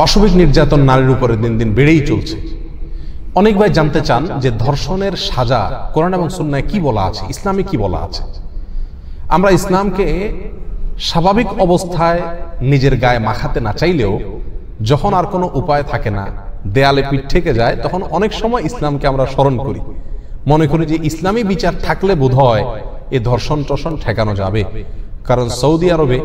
পাশবিক নির্যাতন নারীর উপরে দিন দিন বেড়েই চলছে। অনেক ভাই জানতে চান যে ধর্ষণের সাজা কোরআন এবং সুন্নায় কি বলা আছে, ইসলামে কি বলা আছে। আমরা ইসলামকে স্বাভাবিক অবস্থায় নিজের গায়ে মাখাতে না চাইলেও যখন আর কোনো উপায় থাকে না, দেয়ালে পিঠ থেকে যায়, তখন অনেক সময় ইসলামকে আমরা স্মরণ করি, মনে করি যে ইসলামী বিচার থাকলে বোধহয় এই ধর্ষণ টর্ষণ ঠেকানো যাবে। কারণ সৌদি আরবে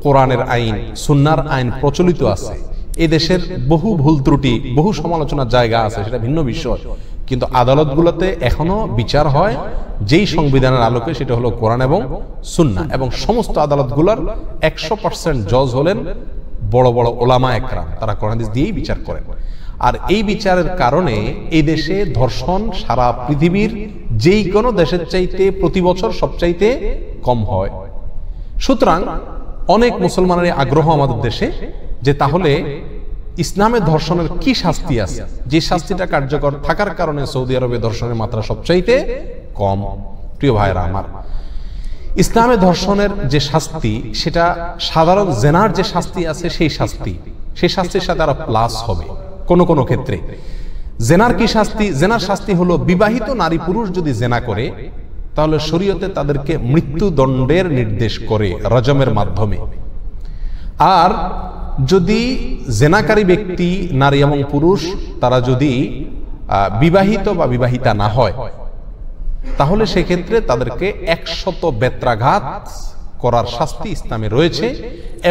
কোরআনের আইন, সুন্নার আইন প্রচলিত আছে। এই দেশের বহু ভুল ত্রুটি, বহু সমালোচনার জায়গা আছে, সেটা ভিন্ন বিষয়, কিন্তু আদালতগুলোতে এখনো বিচার হয় যেই সংবিধানের আলোকে, সেটা হলো কোরআন এবং সুন্নাহ। এবং সমস্ত আদালতগুলোর 100% জজ হলেন বড় বড় ওলামা একরাম, তারা কোরআন হাদিস দিয়েই বিচার করেন। আর এই বিচারের কারণে এই দেশে ধর্ষণ সারা পৃথিবীর যেই কোনো দেশের চাইতে প্রতি বছর সবচাইতে কম হয়। সুতরাং অনেক মুসলমানের আগ্রহ আমাদের দেশে যে তাহলে ইসলামের ধর্ষণের কি শাস্তি আছে, যে শাস্তিটা কার্যকর থাকার কারণে সৌদি আরবে ধর্ষণের মাত্রা সবচাইতে কম। প্রিয় ভাইরা আমার, ইসলামে ধর্ষণের যে শাস্তি সেটা সাধারণ জেনার যে শাস্তি আছে সেই শাস্তির সাথে আরো প্লাস হবে। কোন কোন ক্ষেত্রে জেনার কি শাস্তি? জেনার শাস্তি হলো বিবাহিত নারী পুরুষ যদি জেনা করে তাহলে শরীয়তে তাদেরকে মৃত্যুদণ্ডের নির্দেশ করে রজমের মাধ্যমে। আর যদি জেনাকারী ব্যক্তি নারী এবং পুরুষ তারা যদি বিবাহিত বা বিবাহিতা না হয় তাহলে সেক্ষেত্রে তাদেরকে 100 বেত্রাঘাত করার শাস্তি ইসলামে রয়েছে।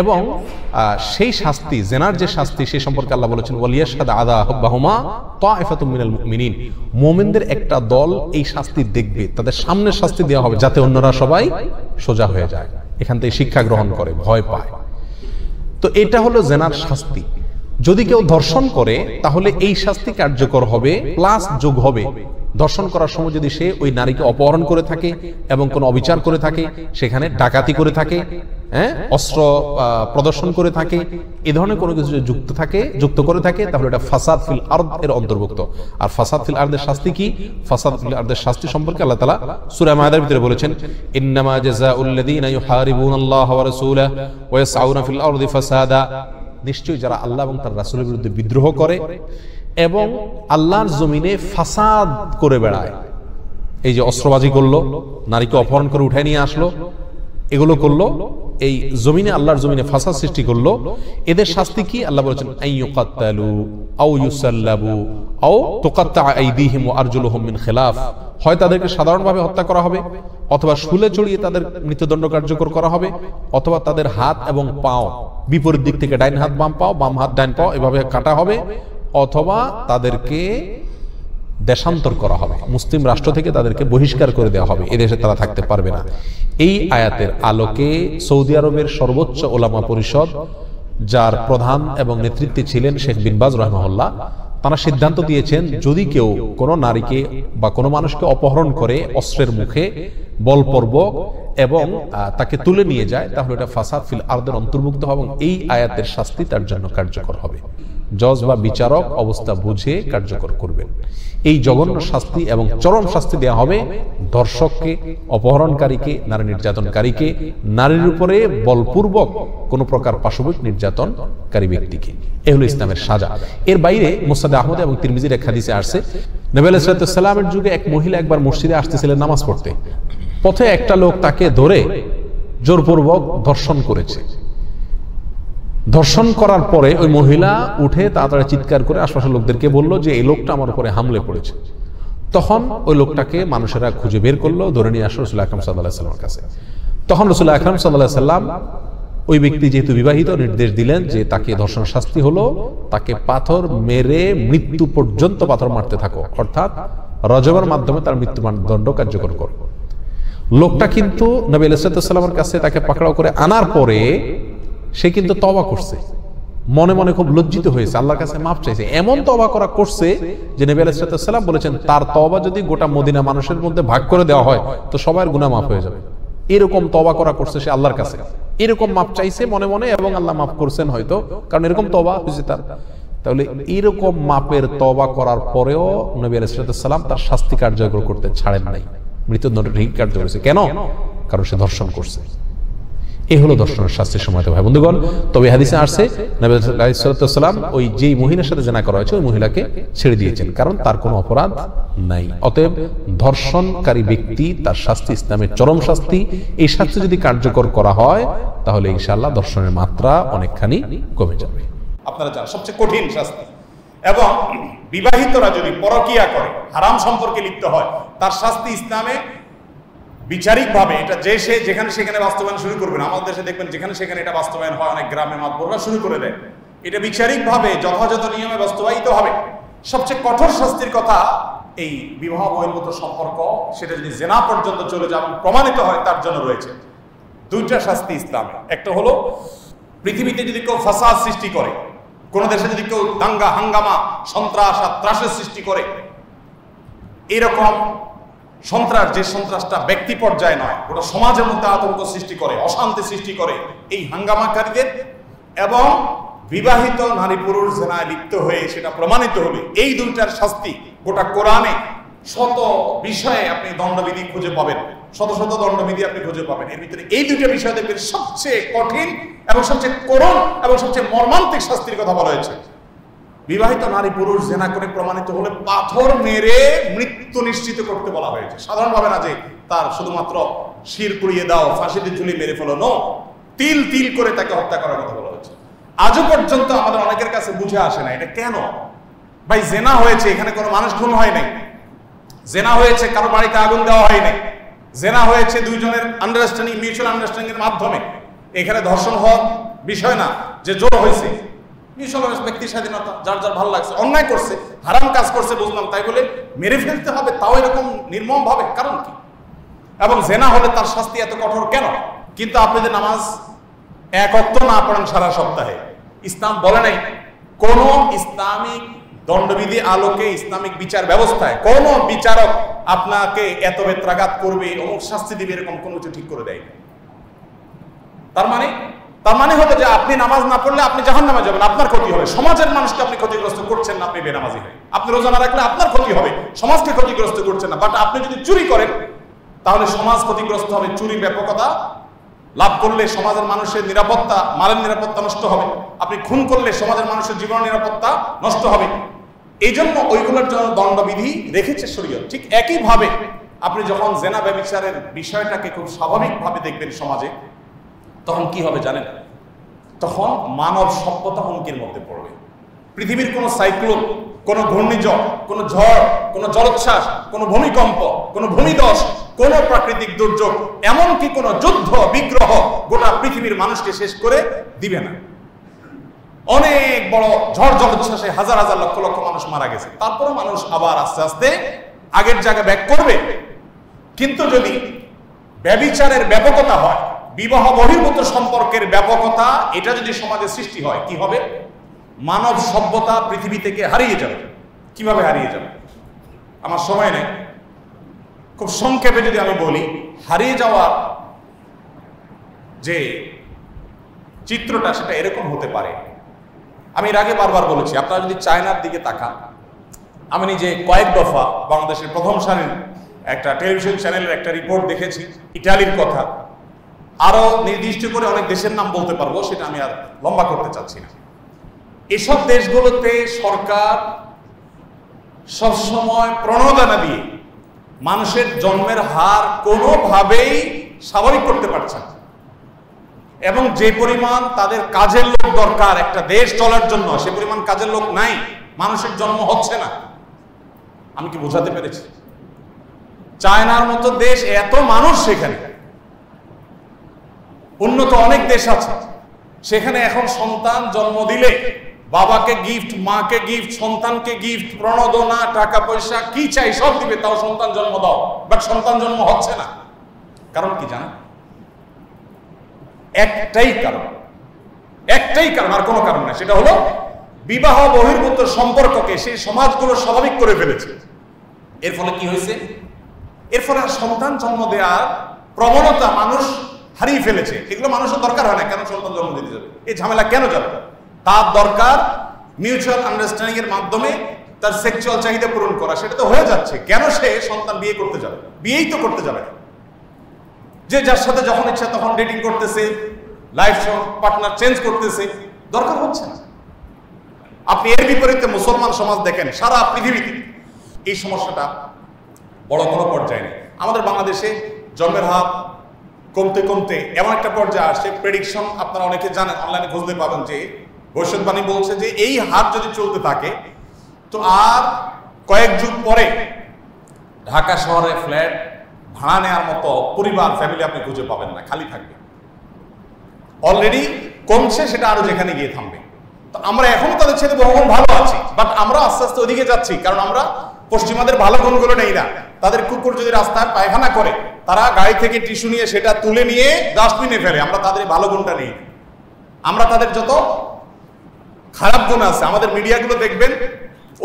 এবং সেই শাস্তি, জেনার যে শাস্তি, সে সম্পর্কে আল্লাহ বলেছেন ওয়ালিয়াশহাদ আযাবাহুমা তাইফাতুম মিনাল মুমিনিন, মুমিনদের একটা দল এই শাস্তি দেখবে, তাদের সামনে শাস্তি দেওয়া হবে যাতে অন্যরা সবাই সোজা হয়ে যায়, এখান থেকে শিক্ষা গ্রহণ করে, ভয় পায়। তো এটা হলো জেনার শাস্তি। যদি কেউ ধর্ষণ করে তাহলে এই শাস্তি কার্যকর হবে, প্লাস যোগ হবে ধর্ষণ করার সময় যদি সে ওই নারীকে অপহরণ করে থাকে এবং কোনো অবিচার করে থাকে, সেখানে ডাকাতি করে থাকে, অস্ত্র প্রদর্শন করে থাকে, এই ধরনের কোনো কিছু যুক্ত করে থাকে, তাহলে এটা ফাসাদ ফিল আরদ এর অন্তর্ভুক্ত। আর ফাসাদ ফিল আরদের শাস্তি কি? ফাসাদ ফিল আরদের শাস্তি সম্পর্কে আল্লাহ তাআলা সূরা মায়েদার ভিতরে বলেছেন ইন্নামা জাযাউল লাযীনা ইউহারিবুনাল্লাহা ওয়া রাসূলাহু ওয়া ইয়াসআউনা ফিল আরদি ফাসাদা, নিশ্চয়ই যারা আল্লাহ এবং তার রাসূলের বিরুদ্ধে বিদ্রোহ করে এবং আল্লাহর জমিনে ফাসাদ করে বেড়ায়, এই যে অস্ত্রবাজি করলো, নারীকে অপহরণ করে উঠায় নিয়ে আসলো, এগুলো করলো, এই জমিনে আল্লাহর জমিনে ফাসাদ সৃষ্টি করলো, এদের শাস্তি কি? আল্লাহ বলেছেন আইয়ুকাত্তালু আও ইউসাল্লাবু আও তুকাত্তা আইদিহিম ওয়া আরজুলুহুম মিন খিলাফ, হয় তাদেরকে সাধারণভাবে হত্যা করা হবে, অথবা শুলে চড়িয়ে তাদের মৃত্যুদণ্ড কার্যকর করা হবে, অথবা তাদের হাত এবং পাও বিপরীত দিক থেকে, ডাইন হাত বাম পাও, বাম হাত ডাইন পাও, এভাবে কাটা হবে, অথবা তাদেরকে দেশান্তর করা হবে, মুসলিম রাষ্ট্র থেকে তাদেরকে বহিষ্কার করে দেওয়া হবে, এদেশে তারা থাকতে পারবে না। এই আয়াতের আলোকে সৌদি আরবের সর্বোচ্চ ওলামা পরিষদ, যার প্রধান এবং নেতৃত্বে ছিলেন শেখ বিন বাজ রাহিমাহুল্লাহ, তারা সিদ্ধান্ত দিয়েছেন যদি কেউ কোনো নারীকে বা কোনো মানুষকে অপহরণ করে অস্ত্রের মুখে বলপূর্বক এবং তাকে তুলে নিয়ে যায় তাহলে এটা ফাসাদ ফিল আরদের অন্তর্ভুক্ত হবে এবং এই আয়াতের শাস্তি তার জন্য কার্যকর হবে। জজ বা বিচারক অবস্থা বুঝে কার্যকর করবেন। এই জঘন্য শাস্তি এবং চরম শাস্তি দেওয়া হবে ধর্ষককে, অপহরণকারীকে, নারী নির্যাতনকারীকে, নারীর উপরে বলপূর্বক কোন প্রকার পাশবিক নির্যাতনকারী ব্যক্তিকে। এ হলো ইসলামের সাজা। এর বাইরে মুসনাদ আহমদ এবং তিরমিজির এক হাদিসে আসছে নবী আলাইহিস সালামের যুগে এক মহিলা একবার মসজিদে আসতেছিলেন নামাজ পড়তে। পথে একটা লোক তাকে ধরে জোরপূর্বক ধর্ষণ করেছে। ধর্ষণ করার পরে ওই মহিলা উঠে তাড়াতাড়ি চিৎকার করে আশপাশের লোকদেরকে বলল যে এই লোকটা আমার উপরে হামলে পড়েছে। তখন ওই লোকটাকে মানুষেরা খুঁজে বের করলো, ধরে নিয়ে আসলো রাসূল আকরাম সাল্লাল্লাহু আলাইহি ওয়াসাল্লামের কাছে। তখন রাসূল আকরাম সাল্লাল্লাহু আলাইহি ওয়াসাল্লাম ওই ব্যক্তি যেহেতু বিবাহিত, নির্দেশ দিলেন যে তাকে ধর্ষণ শাস্তি হলো তাকে পাথর মেরে মৃত্যু পর্যন্ত পাথর মারতে থাকো, অর্থাৎ রজমের মাধ্যমে তার মৃত্যুদণ্ড কার্যকর করো। লোকটা কিন্তু নবী আলাইহিস সালামের কাছে তাকে পাকড়াও করে আনার পরে সে কিন্তু তওবা করছে, মনে মনে খুব লজ্জিত হয়েছে, আল্লাহর কাছে মাফ চাইছে। এমন তওবা করা করছে যে নবী আলাইহিস সালাম বলেছেন তার তওবা যদি গোটা মদিনা মানুষের মধ্যে ভাগ করে দেওয়া হয় তো সবার গুনাহ মাফ হয়ে যাবে। এরকম তওবা করা করছে সে আল্লাহর কাছে, এরকম মাফ চাইছে মনে মনে এবং আল্লাহ মাফ করছেন হয়তো, কারণ এরকম তওবা হয়েছে তার। তাহলে এরকম মাপের তওবা করার পরেও নবী আলাইহিস সালাম তার শাস্তি কার্যকর করতে ছাড়েন নাই, মৃত্যুদণ্ড ঠিক কার্যকর করেছে। কেন? কারণ সে ধর্ষণ করছে। এই হলো ধর্ষণের শাস্তির সময়তে ভাই বন্ধুগণ। তবে হাদিসে আসছে নবী আলাইহিস সালাম ওই যেই মহিলার সাথে জেনা করা হয়েছে ওই মহিলাকে ছেড়ে দিয়েছেন, কারণ তার কোনো অপরাধ নাই। অতএব ধর্ষণকারী ব্যক্তি তার শাস্তি ইসলামের চরম শাস্তি, এই শাস্তি যদি কার্যকর করা হয় তাহলে ইনশাআল্লাহ ধর্ষণের মাত্রা অনেকখানি কমে যাবে। আপনারা জানেন সবচেয়ে কঠিন শাস্তি। এবং বিবাহিতরা যদি পরকিয়া করে, হারাম সম্পর্কে লিপ্ত হয়, তার শাস্তি ইসলামে বিচারিকভাবে এটা যে সে যেখানে সেখানে বাস্তবায়ন শুরু করবে না। আমাদের দেশে দেখবেন যেখানে সেখানে এটা বাস্তবায়ন হয়, অনেক গ্রামে মাতবররা শুরু করে দেয়। এটা বিচারিকভাবে যথাযথ নিয়মে বাস্তবায়িত হবে। সবচেয়ে কঠোর শাস্তির কথা এই বিবাহ বহির্ভূত সম্পর্ক, সেটা যদি জেনা পর্যন্ত চলে যাবে প্রমাণিত হয়, তার জন্য রয়েছে দুইটা শাস্তি ইসলামে। একটা হলো পৃথিবীতে যদি কেউ ফাসাদ সৃষ্টি করে, কোন দেশে যদি কেউ দাঙ্গা হাঙ্গামা সন্ত্রাস আর ত্রাসের সৃষ্টি করে, এরকম সন্ত্রাস, যে সন্ত্রাসটা ব্যক্তি পর্যায়ে নয়, ওটা সমাজের মধ্যে আতঙ্ক সৃষ্টি করে, অশান্তি সৃষ্টি করে, এই হাঙ্গামাকারীদের এবং বিবাহিত নারী পুরুষ জেনায় লিপ্ত হয়ে সেটা প্রমাণিত হবে, এই দুইটার শাস্তি গোটা কোরআনে শত বিষয়ে আপনি দণ্ডবিধি খুঁজে পাবেন, শত শত দণ্ডবিধি আপনি খুঁজে পাবেন। এর ভিতরে এই দুইটা বিষয় দেখবেন সবচেয়ে কঠিন এবং সবচেয়ে করুণ এবং সবচেয়ে মর্মান্তিক শাস্তির কথা বলা হয়েছে। বিবাহিত নারী পুরুষ জেনা করে প্রমাণিত হলে পাথর মেরে মৃত্যু নিশ্চিত করতে বলা হয়েছে। সাধারণভাবে না যে তার শুধুমাত্র শির পুড়িয়ে দাও, ফাঁসিতে ঝুলি মেরে ফেলো, নো, তিল তিল করে তাকে হত্যা করার কথা বলা হয়েছে। আজও পর্যন্ত আমাদের অনেকের কাছে বুঝে আসে না এটা কেন। ভাই জেনা হয়েছে, এখানে কোনো মানুষ খুন হয় নাই, জেনা হয়েছে কারো বাড়িতে আগুন দেওয়া হয় নাই, জেনা হয়েছে দুইজনের আন্ডারস্ট্যান্ডিং, মিউচুয়াল আন্ডারস্ট্যান্ডিং এর মাধ্যমে। এখানে ধর্ষণ হওয়ার বিষয় না যে জোর হয়েছে, মিউচুয়াল ব্যক্তি স্বাধীনতা, যার যার ভালো লাগছে, অন্যায় করছে, হারাম কাজ করছে বুঝলাম, তাই বলে মেরে ফেলতে হবে, তাও এরকম নির্মম ভাবে, কারণ কি? এবং জেনা হলে তার শাস্তি এত কঠোর কেন? কিন্তু আপনি যে নামাজ এক ওয়াক্ত না পড়েন সারা সপ্তাহে, ইসলাম বলে নাই কোন ইসলামিক দণ্ডবিধি আলোকে, ইসলামিক বিচার ব্যবস্থায় কোন বিচারক আপনাকে এত বেত্রাঘাত করবে, অমুক শাস্তি দিবে, এরকম কোনো কিছু ঠিক করে দেয়। তার মানে হলো যে আপনি নামাজ না পড়লে আপনি জাহান্নামে যাবেন, আপনার ক্ষতি হবে। সমাজের মানুষকে আপনি ক্ষতিগ্রস্ত করছেন না, আপনি বেনামাজি হয়ে। আপনি রোজা না রাখলে আপনার ক্ষতি হবে, সমাজকে ক্ষতিগ্রস্ত করছেন না। বাট আপনি যদি চুরি করেন তাহলে সমাজ ক্ষতিগ্রস্ত হবে। চুরি ব্যাপকতা লাভ করলে সমাজের মানুষের নিরাপত্তা, মালের নিরাপত্তা নষ্ট হবে। আপনি খুন করলে সমাজের মানুষের জীবন নিরাপত্তা নষ্ট হবে। এই জন্য ওইগুলোর জন্য দণ্ডবিধি রেখেছে শরীয়ত। ঠিক একইভাবে আপনি যখন জেনা ব্যভিচারের বিষয়টাকে খুব স্বাভাবিকভাবে দেখবেন সমাজে, তখন কি হবে জানেন? তখন মানব সভ্যতা হুমকির মধ্যে পড়বে। পৃথিবীর কোনো সাইক্লোন, কোনো ঘূর্ণিঝড়, কোনো ঝড়, কোনো জলোচ্ছ্বাস, কোনো ভূমিকম্প, কোনো ভূমিধস, কোনো প্রাকৃতিক দুর্যোগ, এমনকি কোনো যুদ্ধ বিগ্রহ গোটা পৃথিবীর মানুষকে শেষ করে দিবে না। অনেক বড় ঝড় জলোচ্ছ্বাসে হাজার হাজার লক্ষ লক্ষ মানুষ মারা গেছে, তারপরে মানুষ আবার আস্তে আস্তে আগের জায়গায় ব্যাক করবে। কিন্তু যদি ব্যভিচারের ব্যাপকতা হয়, বিবাহ বহির্ভূত সম্পর্কের ব্যাপকতা, এটা যদি সমাজে সৃষ্টি হয়, কি হবে? মানব সভ্যতা পৃথিবী থেকে হারিয়ে যাবে। কিভাবে হারিয়ে যাবে? আমার সময় নেই, খুব সংক্ষেপে যদি আমি বলি, হারিয়ে যাওয়ার যে চিত্রটা সেটা এরকম হতে পারে। আমি এর আগে বারবার বলেছি, আপনারা যদি চায়নার দিকে তাকান, আমি নিজে কয়েক দফা বাংলাদেশের প্রথম সারির একটা টেলিভিশন চ্যানেলের একটা রিপোর্ট দেখেছি ইটালির কথা, আরো নির্দিষ্ট করে অনেক দেশের নাম বলতে পারবো, সেটা আমি আর লম্বা করতে চাচ্ছি না। এসব দেশগুলোতে সরকার সবসময় প্রণোদনা দিয়ে মানুষের জন্মের হার কোনোভাবেই স্বাভাবিক করতে পারছে না, এবং যে পরিমাণ তাদের কাজের লোক দরকার একটা দেশ চলার জন্য, সে পরিমাণ কাজের লোক নাই, মানুষের জন্ম হচ্ছে না। আমি কি বোঝাতে পেরেছি? চায়নার মতো দেশ, এত মানুষ, সেখানে উন্নত অনেক দেশ আছে, সেখানে এখন সন্তান জন্ম দিলে বাবাকে গিফট, মাকে গিফট, সন্তানকে গিফট, প্রণোদনা, টাকা পয়সা কি চাই সব দিবে, তাও সন্তান জন্ম দাও। বাট সন্তান জন্ম হচ্ছে না। কারণ কি জানা? একটাই কারণ, আর কোনো কারণ না। সেটা হলো বিবাহ বহির্ভূত সম্পর্ককে সেই সমাজগুলো স্বাভাবিক করে ফেলেছে। এর ফলে কি হয়েছে? এর ফলে সন্তান জন্ম দেওয়ার প্রবণতা মানুষ হারিয়ে ফেলেছে। এগুলো মানুষের দরকার হয় না, কেন সন্তান জন্ম দিতে যাবে? এই ঝামেলা কেন যাবে? তার দরকার মিউচুয়াল আন্ডারস্ট্যান্ডিং এর মাধ্যমে তার সেক্সুয়াল চাহিদা পূরণ করা, সেটা তো হয়ে যাচ্ছে। কেন সে সন্তান বিয়ে করতে যাবে? বিয়েই তো করতে যাবে না। যে যার সাথে যখন ইচ্ছা তখন ডেটিং করতেছে, লাইফ পার্টনার চেঞ্জ করতেছে, দরকার হচ্ছে না। আপনি এর বিপরীতে মুসলমান সমাজ দেখেন, সারা পৃথিবীতে এই সমস্যাটা বড় কোনো পর্যায়ে নেই। আমাদের বাংলাদেশে জন্মের হার কমতে কমতে এমন একটা পর্যায়ে আসছে, প্রেডিকশন আপনারা অনেকে জানেন, অনলাইনে খুঁজতে পাবেন, যে ভবিষ্যৎবাণী বলছে যে এই হার যদি চলতে থাকে তো আর কয়েক যুগ পরে ঢাকা শহরে ফ্ল্যাট ভাড়া নেওয়ার মতো পরিবার, ফ্যামিলি আপনি খুঁজে পাবেন না, খালি থাকবে। অলরেডি কমছে, সেটা আরো যেখানে গিয়ে থামবে। তো আমরা এখনো তাদের ছেলে বহুগুণ ভালো আছি, বাট আমরা আস্তে আস্তে ওদিকে যাচ্ছি, কারণ আমরা পশ্চিমাদের ভালো গুণগুলো নেই না। তাদের কুকুর যদি রাস্তায় পায়খানা করে, তারা গাড়ি থেকে টিস্যু নিয়ে সেটা তুলে নিয়ে ডাস্টবিনে ফেলে, আমরা তাদের ভালো গুণটা নেই। আমরা তাদের যত খারাপ গুণ আছে, আমাদের মিডিয়াগুলো দেখবেন,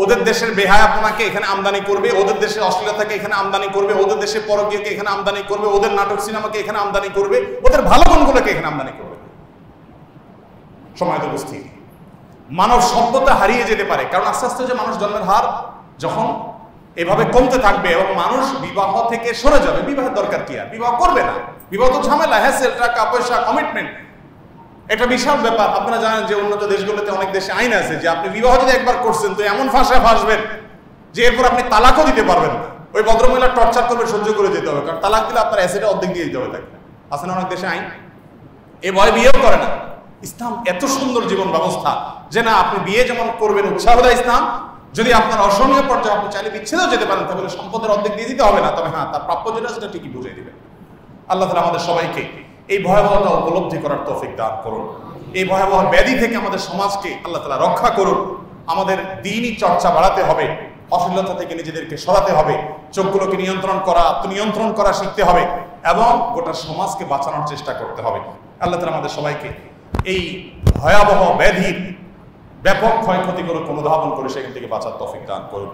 ওদের দেশের বেহায়াপনাকে এখানে আমদানি করবে, ওদের দেশের অশ্লীলতাকে এখানে আমদানি করবে, ওদের দেশের পরকীয়কে এখানে আমদানি করবে, ওদের নাটক সিনেমাকে এখানে আমদানি করবে, ওদের ভালো গুণগুলোকে এখানে আমদানি করবে। সময় তো উপস্থিত, মানব সভ্যতা হারিয়ে যেতে পারে, কারণ আস্তে আস্তে যে মানুষ জন্মের হার যখন এভাবে কমতে থাকবে এবং মানুষ বিবাহ থেকে সরে যাবে, বিবাহের দরকার কি আর, বিবাহ করবে না। বিবাহ তো ঝামেলা, হ্যাসেল, টাকা পয়সা, কমিটমেন্ট, এটা বিশাল ব্যাপার। আপনারা জানেন যে উন্নত দেশগুলোতে অনেক দেশে আইন আছে যে আপনি বিবাহ যদি একবার করছেন তো এমন ফাঁসায় ফাঁসবেন যে এরপর আপনি তালাকও দিতে পারবেন না। ওই ভদ্রমহিলা টর্চার করবে, সহ্য করে যেতে হবে, কারণ তালাক দিলে আপনার অ্যাসেটে অর্ধেক দিয়ে দিতে হবে তাকে। আছে না অনেক দেশে আইন, এ ভয় বিয়েও করে না। ইসলাম এত সুন্দর জীবন ব্যবস্থা যে না, আপনি বিয়ে যেমন করবেন উৎসাহ দেয় ইসলাম, যদি আপনার অসহনীয় পর্যায়ে আপনি চাইলে বিচ্ছেদও যেতে পারেন, তাহলে সম্পদের অর্ধেক দিয়ে দিতে হবে না, তবে হ্যাঁ তার প্রাপ্য যেটা সেটা ঠিকই বুঝিয়ে দিবেন। আল্লাহ তাআলা আমাদের সবাইকে এই ভয়াবহতা উপলব্ধি করার তৌফিক দান করুন। এই ভয়াবহ ব্যাধি থেকে আমাদের সমাজকে আল্লাহ তাআলা রক্ষা করুন। আমাদের দ্বীনি চর্চা বাড়াতে হবে, অশ্লীলতা থেকে নিজেদেরকে সরাতে হবে, চোখগুলোকে নিয়ন্ত্রণ করা, আত্মনিয়ন্ত্রণ করা শিখতে হবে এবং গোটা সমাজকে বাঁচানোর চেষ্টা করতে হবে। আল্লাহ তাআলা আমাদের সবাইকে এই ভয়াবহ ব্যাধির ব্যাপক ক্ষয়ক্ষতিগুলো অনুধাবন করে সেখান থেকে বাঁচার তৌফিক দান করুন।